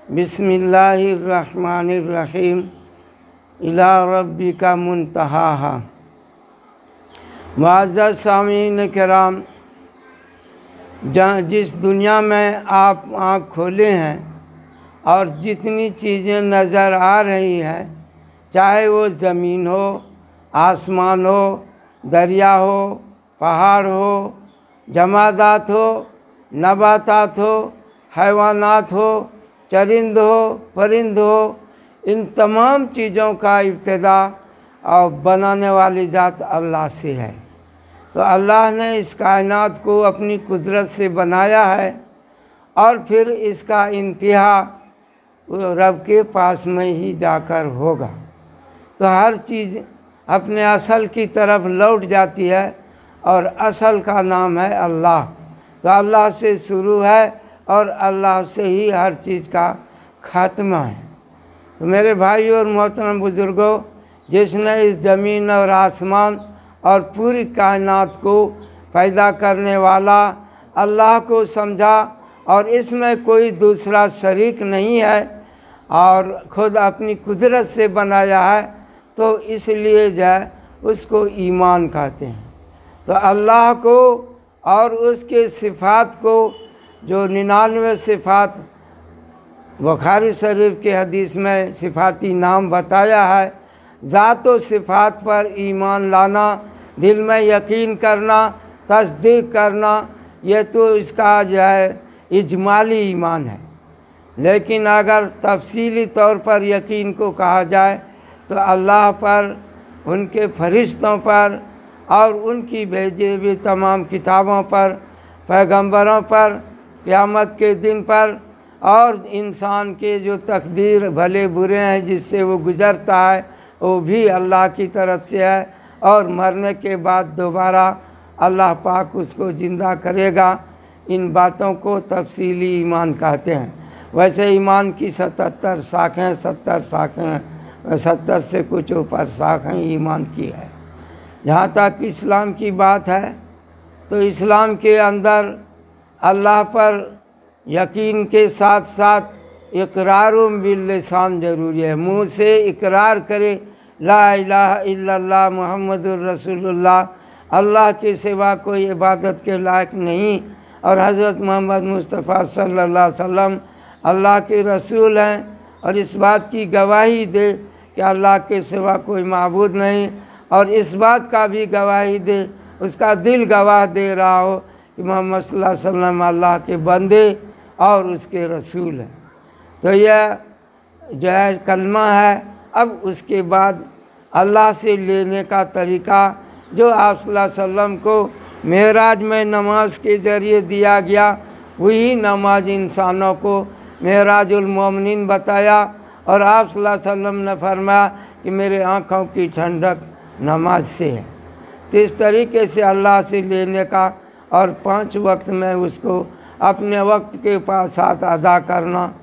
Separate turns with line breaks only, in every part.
बिस्मिल्लाहिर्रहमानिर्रहीम इला रब्बिका मुंतहाहा। मुअज़्ज़ज़ सामीन किराम, जिस दुनिया में आप आँख खोले हैं और जितनी चीज़ें नज़र आ रही हैं, चाहे वो ज़मीन हो, आसमान हो, दरिया हो, पहाड़ हो, जमादात हो, नबातात हो, हैवानात हो, चरिंद हो, परिंद हो, इन तमाम चीज़ों का इब्तिदा और बनाने वाली ज़ात अल्लाह से है। तो अल्लाह ने इस कायनात को अपनी कुदरत से बनाया है और फिर इसका इंतहा रब के पास में ही जाकर होगा। तो हर चीज़ अपने असल की तरफ लौट जाती है और असल का नाम है अल्लाह। तो अल्लाह से शुरू है और अल्लाह से ही हर चीज़ का खात्मा है। तो मेरे भाई और मोहतरम बुज़ुर्गों, जिसने इस ज़मीन और आसमान और पूरी कायनात को पैदा करने वाला अल्लाह को समझा और इसमें कोई दूसरा शरीक नहीं है और ख़ुद अपनी कुदरत से बनाया है, तो इसलिए जो है उसको ईमान कहते हैं। तो अल्लाह को और उसके सिफ़ात को, जो 99 सिफ़ात बुखारी शरीफ के हदीस में सिफ़ाती नाम बताया है, ज़ात व सिफ़ात पर ईमान लाना, दिल में यकीन करना, तस्दीक करना, ये तो इसका जो है इजमाली ईमान है। लेकिन अगर तफसीली तौर पर यकीन को कहा जाए तो अल्लाह पर, उनके फरिश्तों पर और उनकी भेजे हुई तमाम किताबों पर, पैगंबरों पर, क़यामत के दिन पर और इंसान के जो तकदीर भले बुरे हैं जिससे वो गुज़रता है, वो भी अल्लाह की तरफ से है और मरने के बाद दोबारा अल्लाह पाक उसको ज़िंदा करेगा। इन बातों को तफसीली ईमान कहते हैं। वैसे ईमान की 77 शाखें, 70 शाखें, 70 से कुछ ऊपर शाखें ईमान की है। जहाँ तक इस्लाम की बात है तो इस्लाम के अंदर अल्लाह पर यकीन के साथ साथ इकरार बिल लिसान ज़रूरी है। मुँह से इकरार करे ला इलाहा इल्लल्लाह मुहम्मदुर रसूलुल्लाह, अल्लाह के सिवा कोई इबादत के लायक नहीं और हज़रत मोहम्मद मुस्तफ़ा सल्लल्लाहु अलैहि वसल्लम अल्लाह के रसूल हैं, और इस बात की गवाही दे कि अल्लाह के सिवा कोई माबूद नहीं, और इस बात का भी गवाही दे, उसका दिल गवाह दे रहा हो कि मोहम्मद सल्लल्लाहु अलैहि वसल्लम अल्लाह के बंदे और उसके रसूल हैं। तो यह जो है कलमा है। अब उसके बाद अल्लाह से लेने का तरीक़ा जो आप सल्लल्लाहु अलैहि वसल्लम को मेराज में नमाज के ज़रिए दिया गया, वही नमाज इंसानों को मेराजुल मोमिनीन बताया और आप सल्लल्लाहु अलैहि वसल्लम ने फरमाया कि मेरे आँखों की ठंडक नमाज से है। तो इस तरीके से अल्लाह से लेने का और 5 वक्त में उसको अपने वक्त के साथ अदा करना।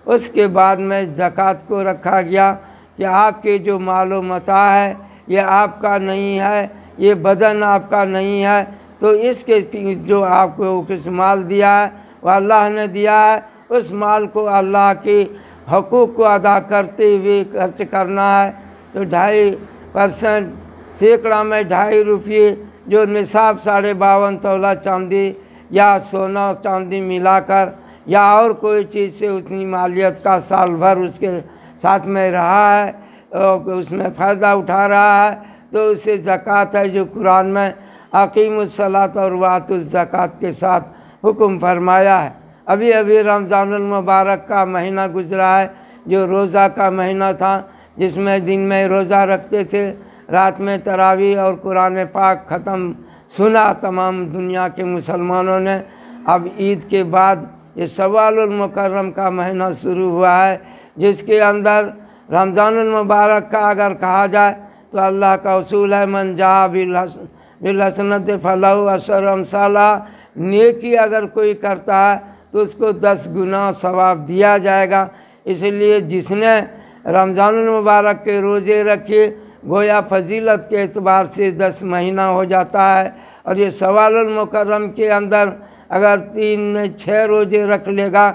उसके बाद में ज़कात को रखा गया कि आपके जो मालो मता है ये आपका नहीं है, ये बदन आपका नहीं है, तो इसके जो आपको किस माल दिया है वह अल्लाह ने दिया है, उस माल को अल्लाह के हकूक़ को अदा करते हुए खर्च करना है। तो 2.5% सैकड़ा में 2.5 रुपये जो निसाब 52.5 तोला चांदी या सोना चांदी मिलाकर या और कोई चीज़ से उतनी मालियत का साल भर उसके साथ में रहा है और उसमें फ़ायदा उठा रहा है, तो उसे ज़कात है जो कुरान में अकीमुस्सलात और वातुज़ ज़कात के साथ हुक्म फरमाया है। अभी अभी रमज़ानुल मुबारक का महीना गुजरा है, जो रोज़ा का महीना था, जिसमें दिन में रोज़ा रखते थे, रात में तरावी और कुरान पाक ख़त्म सुना तमाम दुनिया के मुसलमानों ने। अब ईद के बाद ये शव्वालुल मुकर्रम का महीना शुरू हुआ है, जिसके अंदर रमज़ानुल मुबारक का अगर कहा जाए तो अल्लाह का उसूल है मन जा बिलहसनत फलहु अशर अमसाला, नेकी अगर कोई करता है तो उसको 10 गुना सवाब दिया जाएगा। इसलिए जिसने रमज़ानुल मुबारक के रोज़े रखे गोया फजीलत के एतबार से 10 महीना हो जाता है, और ये शव्वालुल मुकर्रम के अंदर अगर 3 6 रोज़े रख लेगा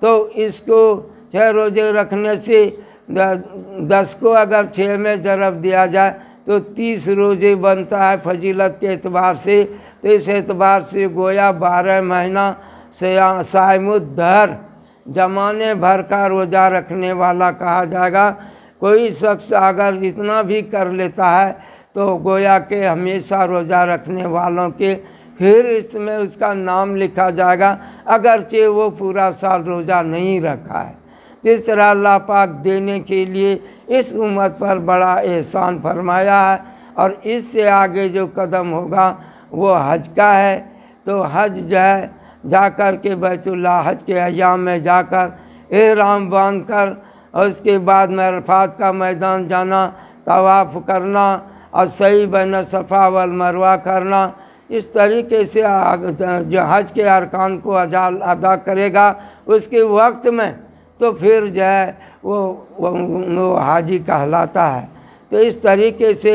तो इसको 6 रोज़े रखने से 10 को अगर 6 में ज़रब दिया जाए तो 30 रोज़े बनता है फजीलत के एतबार से। तो इस एतबार से गोया 12 महीना से सायमुद्दहर ज़माने भर का रोज़ा रखने वाला कहा जाएगा। कोई शख्स अगर इतना भी कर लेता है तो गोया के हमेशा रोज़ा रखने वालों के फिर इसमें उसका नाम लिखा जाएगा, अगरचे वो पूरा साल रोज़ा नहीं रखा है। इस तरह अल्लाह पाक देने के लिए इस उम्मत पर बड़ा एहसान फरमाया है। और इससे आगे जो कदम होगा वो हज का है। तो हज जो है जाकर के बैतुल्लाह हज के अय्याम में जाकर एहराम बांध कर और उसके बाद में अरफात का मैदान जाना, तवाफ़ करना और सही बैन सफ़ा वल मरवा करना, इस तरीके से जो हज के अरकान को अदा करेगा उसके वक्त में तो फिर जो है वो हाजी कहलाता है। तो इस तरीके से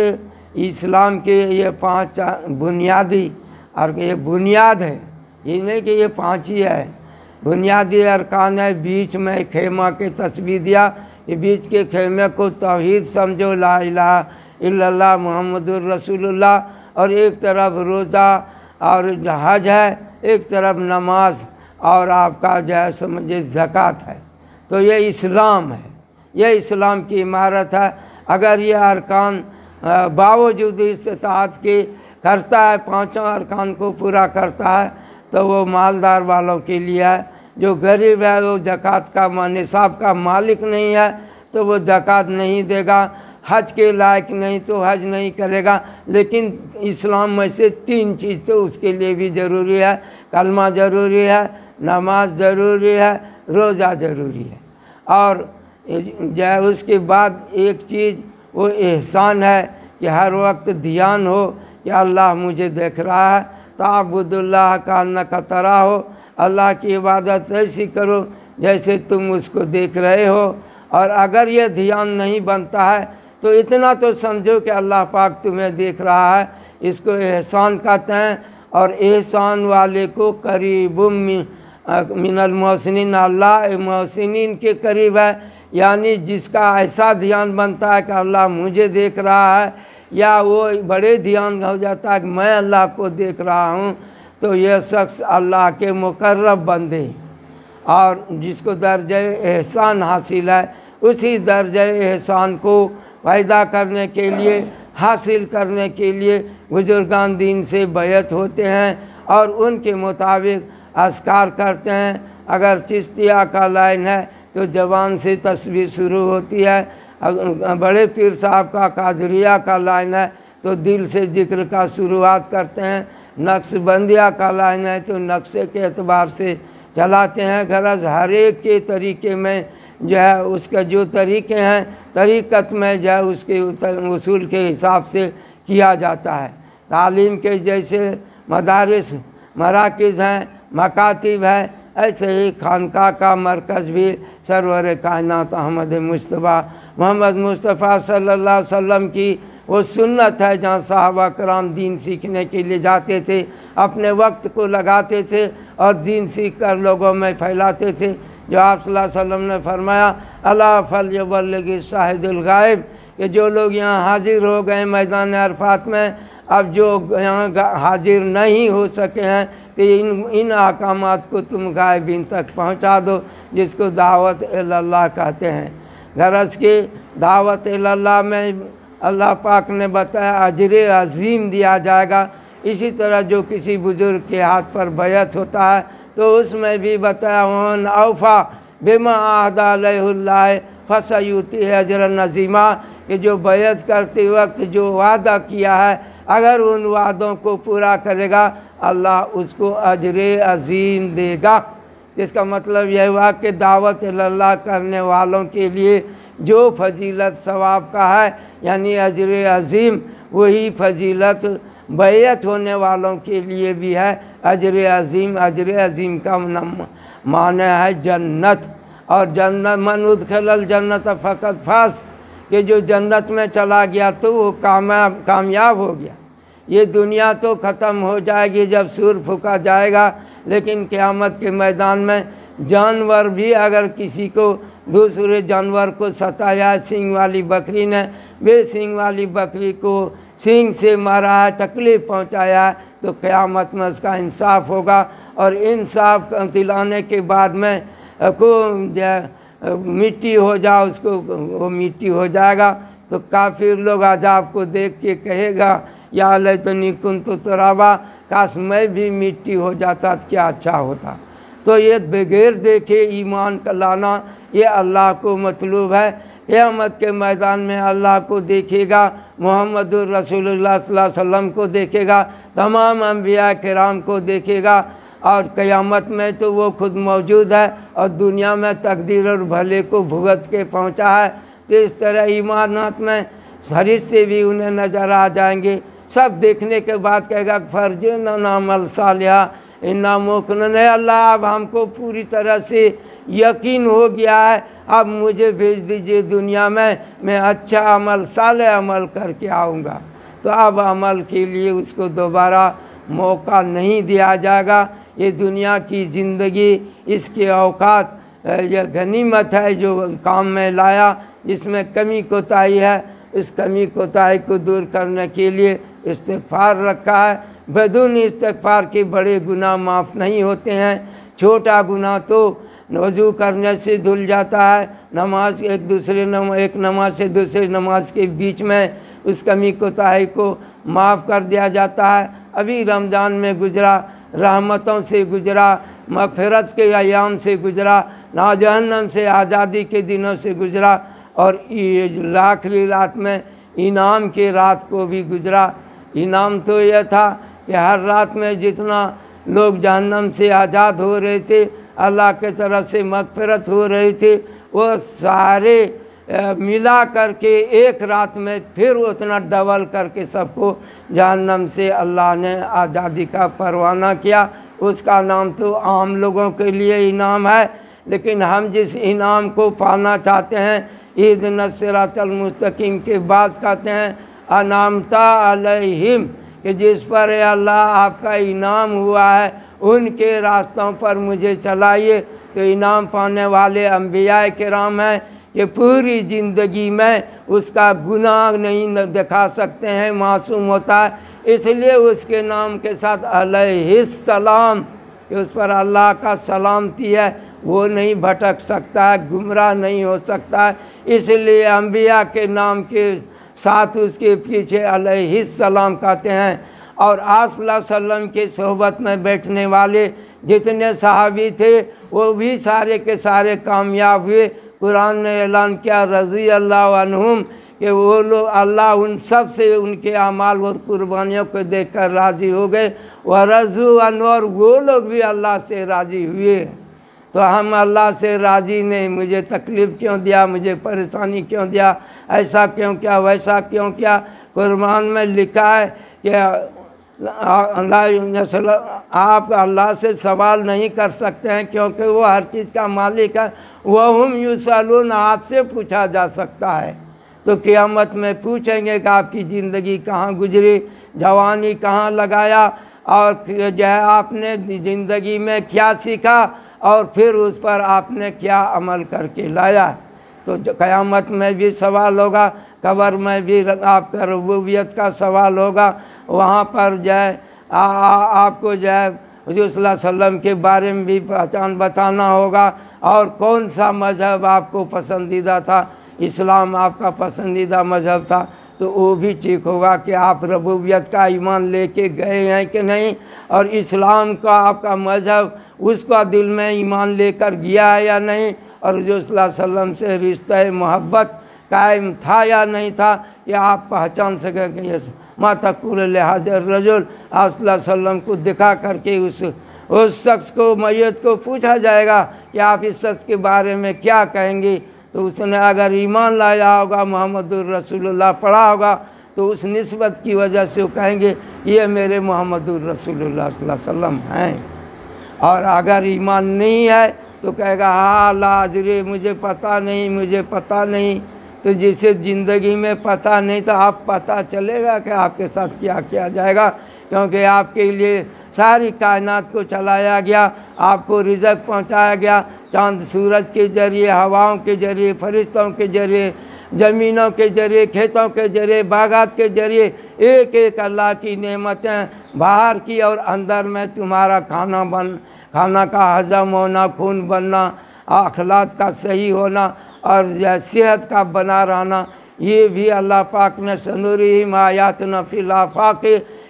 इस्लाम के ये 5 बुनियादी, और ये बुनियाद है, ये नहीं कि ये 5 ही है, बुनियादी अरकान है। बीच में खेमा के तस्बीह दिया, ये बीच के खेमे को तौहीद समझो, ला इलाहा इल्लल्लाह मुहम्मदुर रसूलुल्लाह, और एक तरफ रोज़ा और हज है, एक तरफ नमाज और आपका जो है समझे ज़कात है। तो ये इस्लाम है, ये इस्लाम की इमारत है। अगर ये अरकान बावजूद इस्तिताअत के करता है, 5 अरकान को पूरा करता है, तो वो मालदार वालों के लिए है। जो गरीब है वो ज़कात का निसाब का मालिक नहीं है तो वो ज़कात नहीं देगा, हज के लायक नहीं तो हज नहीं करेगा। लेकिन इस्लाम में से 3 चीज़ तो उसके लिए भी ज़रूरी है, कलमा ज़रूरी है, नमाज ज़रूरी है, रोज़ा ज़रूरी है। और जो है उसके बाद एक चीज़ वो एहसान है कि हर वक्त ध्यान हो कि अल्लाह मुझे देख रहा है। ताबुदुल्लाह का अन्नका तरा हो, अल्लाह की इबादत ऐसी करो जैसे तुम उसको देख रहे हो। और अगर ये ध्यान नहीं बनता है तो इतना तो समझो कि अल्लाह पाक तुम्हें देख रहा है, इसको एहसान कहते हैं। और एहसान वाले को करीबुम मिनल मोहसिनीन, अल्लाह मोहसिनीन के करीब है, यानी जिसका ऐसा ध्यान बनता है कि अल्लाह मुझे देख रहा है, या वो बड़े ध्यान हो जाता है कि मैं अल्लाह को देख रहा हूँ, तो यह शख्स अल्लाह के मुकर्रब बंदे। और जिसको दर्जे एहसान हासिल है, उसी दर्जे एहसान को पैदा करने के लिए, हासिल करने के लिए बुजुर्गान दीन से बैत होते हैं और उनके मुताबिक अस्कार करते हैं। अगर चिश्तिया का लाइन है तो जवान से तस्बीह शुरू होती है, बड़े पीर साहब का कादरिया का लाइन है तो दिल से जिक्र का शुरुआत करते हैं, नक्शबंदिया का लाइन है तो नक्शे के एतबार से चलाते हैं। गरज हर एक के तरीके में जो है उसका जो तरीके हैं तरीक़त में जो है उसके उसूल के हिसाब से किया जाता है। तालीम के जैसे मदारिस मराकिज़ हैं, मकातिब है, ऐसे ही खानका का मरकज़ भी सरवर कायनात अहमद मुस्तफ़ा मोहम्मद मुस्तफ़ा सल्लल्लाहु अलैहि वसल्लम की वो सुन्नत है, जहाँ सहाबा कराम दीन सीखने के लिए जाते थे, अपने वक्त को लगाते थे और दीन सीख कर लोगों में फैलाते थे। जो आप सल्लल्लाहु अलैहि वसल्लम ने फरमाया, अला फल्युबल्लिग शाहिदुल गायब, कि जो लोग यहाँ हाजिर हो गए मैदान अरफात में, अब जो यहाँ हाजिर नहीं हो सके हैं तो इन अहकामात को तुम गायबीन तक पहुँचा दो, जिसको दावत इल्लल्लाह कहते हैं। गरज के दावत इल्लल्लाह में अल्लाह पाक ने बताया अजर अज़ीम दिया जाएगा। इसी तरह जो किसी बुज़ुर्ग के हाथ पर बैत होता है तो उसमें भी बताया वन औफ़ा बिमा आहदा अलैहुल्लाह फसयुती अजरन अज़ीमा, कि जो बैत करते वक्त जो वादा किया है अगर उन वादों को पूरा करेगा अल्लाह उसको अजर अज़ीम देगा। इसका मतलब यह हुआ कि दावत इल्लल्लाह करने वालों के लिए जो फजीलत सवाब का है यानी अजर अज़ीम, वही फजीलत बैत होने वालों के लिए भी है अजर अज़ीम। अजर अज़ीम का माने है जन्नत, और जन्नत मन उदखिलल जन्नत फ़क़त फ़ाज़, कि जो जन्नत में चला गया तो वो कामयाब हो गया। ये दुनिया तो ख़त्म हो जाएगी जब सूर फूका जाएगा, लेकिन क़यामत के मैदान में जानवर भी अगर किसी को दूसरे जानवर को सताया सींग वाली बकरी ने, वे सींग वाली बकरी को सींग से मारा है, तकलीफ़ पहुंचाया है, तो क़यामत में उसका इंसाफ होगा। और इंसाफ दिलाने के बाद में को मिट्टी हो जाए, उसको वो मिट्टी हो जाएगा। तो काफिर लोग अजाब को देख के कहेगा या लैतनी कुन्तु तुराबा, काश मैं भी मिट्टी हो जाता तो क्या अच्छा होता। तो ये बगैर देखे ईमान का लाना, ये अल्लाह को मतलूब है। क़यामत के मैदान में अल्लाह को देखेगा, मोहम्मदुर रसूलुल्लाह सल्लल्लाहु अलैहि वसल्लम को देखेगा, तमाम अंबिया किराम को देखेगा। और क़यामत में तो वो खुद मौजूद है और दुनिया में तकदीर और भले को भुगत के पहुँचा है। तो इस तरह ईमानात में शरीर से भी उन्हें नज़र आ जाएंगे। सब देखने के बाद कहेगा फ़र्ज नामल सालिहा इन्ना मुक़िन है, अल्लाह अब हमको पूरी तरह से यकीन हो गया है, अब मुझे भेज दीजिए दुनिया में, मैं अच्छा अमल साले अमल करके आऊँगा। तो अब अमल के लिए उसको दोबारा मौका नहीं दिया जाएगा। ये दुनिया की ज़िंदगी, इसके औकात, यह गनीमत है जो काम में लाया। जिसमें कमी कोताही है, इस कमी कोताही को दूर करने के लिए इस्तिग़फ़ार रखा है। बदून इस्तिग़फ़ार के बड़े गुनाह माफ़ नहीं होते हैं। छोटा गुनाह तो वज़ू करने से धुल जाता है, नमाज एक नमाज से दूसरी नमाज के बीच में उस कमी कोताही को माफ़ कर दिया जाता है। अभी रमज़ान में गुज़रा, रहमतों से गुज़रा, मग़फ़िरत के अयाम से गुज़रा, ना जहन्नम से आज़ादी के दिनों से गुज़रा, और आखिरी रात में इनाम के रात को भी गुज़रा। इनाम तो यह था कि हर रात में जितना लोग जहन्नम से आज़ाद हो रहे थे, अल्लाह के तरफ से मग़फ़िरत हो रही थी, वो सारे मिला करके एक रात में फिर उतना डबल करके सबको जहन्नम से अल्लाह ने आज़ादी का परवाना किया। उसका नाम तो आम लोगों के लिए इनाम है, लेकिन हम जिस इनाम को पाना चाहते हैं, इहदिना सिरातल मुस्तकीम के बाद कहते हैं अनामता अलैहिम, कि जिस पर अल्लाह आपका इनाम हुआ है उनके रास्तों पर मुझे चलाइए। तो इनाम पाने वाले अंबिया किराम हैं, कि पूरी ज़िंदगी में उसका गुनाह नहीं दिखा सकते हैं, मासूम होता है, इसलिए उसके नाम के साथ अलैहिस्सलाम, कि उस पर अल्लाह का सलामती है, वो नहीं भटक सकता है, गुमराह नहीं हो सकता है। इसलिए अंबिया के नाम के साथ उसके पीछे अलैहिस्सलाम कहते हैं। और आप सल्लल्लाहु अलैहि वसल्लम के सोहबत में बैठने वाले जितने सहाबी थे, वो भी सारे के सारे कामयाब हुए। कुरान ने ऐलान किया रज़ी अल्लाह अन्हुम, कि वो लोग अल्लाह उन सब से उनके अमाल और कुर्बानियों को देखकर राज़ी हो गए। वह रज़ू अन्हु, और वो लोग भी अल्लाह से राज़ी हुए। तो हम अल्लाह से राज़ी नहीं, मुझे तकलीफ़ क्यों दिया, मुझे परेशानी क्यों दिया, ऐसा क्यों किया, वैसा क्यों किया। कुरान में लिखा है कि आप अल्लाह से सवाल नहीं कर सकते हैं, क्योंकि वो हर चीज़ का मालिक है। वहुम युसअलून, आपसे पूछा जा सकता है। तो क़यामत में पूछेंगे कि आपकी ज़िंदगी कहाँ गुजरी, जवानी कहाँ लगाया, और जो है आपने ज़िंदगी में क्या सीखा, और फिर उस पर आपने क्या अमल करके लाया। तो क़यामत में भी सवाल होगा, कब्र में भी आपका रुबूबियत का सवाल होगा। वहाँ पर जो है आपको जो है हुज़ूर सल्लल्लाहु अलैहि वसल्लम के बारे में भी पहचान बताना होगा, और कौन सा मज़हब आपको पसंदीदा था, इस्लाम आपका पसंदीदा मज़हब था, तो वो भी ठीक होगा कि आप रुबूबियत का ईमान लेके गए हैं कि नहीं, और इस्लाम का आपका मज़हब उसका दिल में ईमान लेकर गया है या नहीं, और हुज़ूर सल्लल्लाहु अलैहि वसल्लम से रिश्ता मोहब्बत कायम था या नहीं था, या आप पहचान सकें कि ये मातकुल लिहाज़र रजुल। आप सल्लल्लाहु अलैहि वसल्लम को दिखा करके उस शख्स को, मैयत को पूछा जाएगा कि आप इस शख्स के बारे में क्या कहेंगे। तो उसने अगर ईमान लाया होगा, मोहम्मदुर रसूलुल्लाह पढ़ा होगा, तो उस निस्बत की वजह से वो कहेंगे ये मेरे मोहम्मदुर रसूलुल्लाह सल्लल्लाहु अलैहि वसल्लम हैं। और अगर ईमान नहीं है तो कहेगा हाँ लाजरे, मुझे पता नहीं, मुझे पता नहीं। तो जिसे ज़िंदगी में पता नहीं तो आप पता चलेगा कि आपके साथ क्या किया जाएगा, क्योंकि आपके लिए सारी कायनात को चलाया गया, आपको रिज़्क़ पहुंचाया गया चाँद सूरज के ज़रिए, हवाओं के ज़रिए, फरिश्तों के ज़रिए, ज़मीनों के ज़रिए, खेतों के ज़रिए, बागात के ज़रिए। एक एक अल्लाह की नेमतें, बाहर की और अंदर में तुम्हारा खाना का हज़म होना, खून बनना, अखलाक का सही होना और सेहत का बना रहना, ये भी अल्लाह पाक ने सनुरिहिम आयातिना फिल आफाक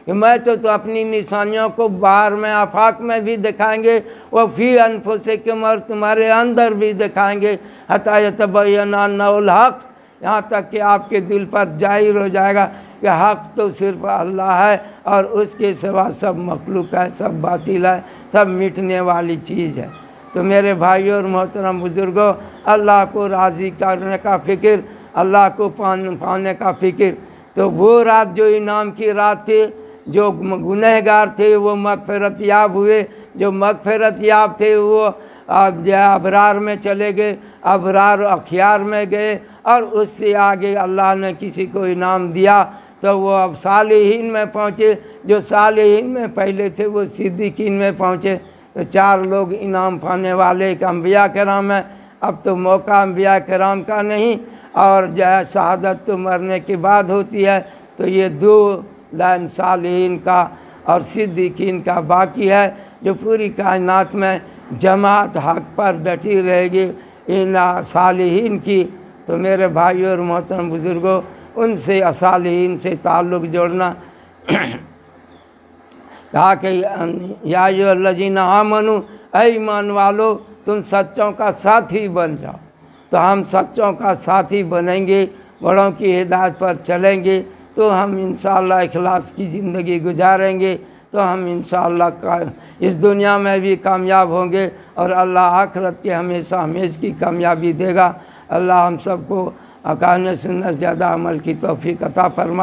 कि मैं तो अपनी निशानियों को बाहर में आफाक में भी दिखाएंगे और फी अनफुसिकुम और तुम्हारे अंदर भी दिखाएंगे हत्ता यतबय्यना अन्नहुल हक़, यहाँ तक कि आपके दिल पर जाहिर हो जाएगा कि हक़ तो सिर्फ अल्लाह है और उसके सिवा सब मखलूक है, सब बातिल है, सब मिटने वाली चीज़ है। तो मेरे भाइयों और मोहतरम बुज़ुर्गों, अल्लाह को राज़ी करने का फ़िक्र, अल्लाह को पाने का फ़िक्र। तो वो रात जो इनाम की रात थी, जो गुनहगार थे वो मग़फ़िरत याब हुए, जो मग़फ़िरत याब थे वो अबरार में चले गए, अबरार अखियार में गए और उससे आगे अल्लाह ने किसी को इनाम दिया तो वो अब सालिहीन में पहुँचे। जो सालिहीन में पहले थे वो सिद्दीकीन में पहुँचे। तो 4 लोग इनाम पाने वाले, एक अम्बिया कराम है। अब तो मौका अम्बिया कराम का नहीं और जो है शहादत तो मरने के बाद होती है। तो ये 2 लाइन सालिहीन का और सिद्दीकीन का बाकी है, जो पूरी कायनात में जमात हक़ पर डटी रहेगी इन सालिहीन की। तो मेरे भाइयों और मोहतरम बुज़ुर्गों, उनसे सालिहीन से ताल्लुक़ जोड़ना। कहा कि या अय्युहल्लज़ीना आमनू, ऐ ईमान वालो तुम सच्चों का साथी बन जाओ। तो हम सच्चों का साथी बनेंगे, बड़ों की हिदायत पर चलेंगे तो हम इंशाअल्लाह इखलास की ज़िंदगी गुजारेंगे। तो हम इंशाअल्लाह इस दुनिया में भी कामयाब होंगे और अल्लाह आखिरत के हमेशा हमेशा की कामयाबी देगा। अल्लाह हम सबको अकान सुन्नत ज़्यादा अमल की तौफ़ीक़ अता फरमाए।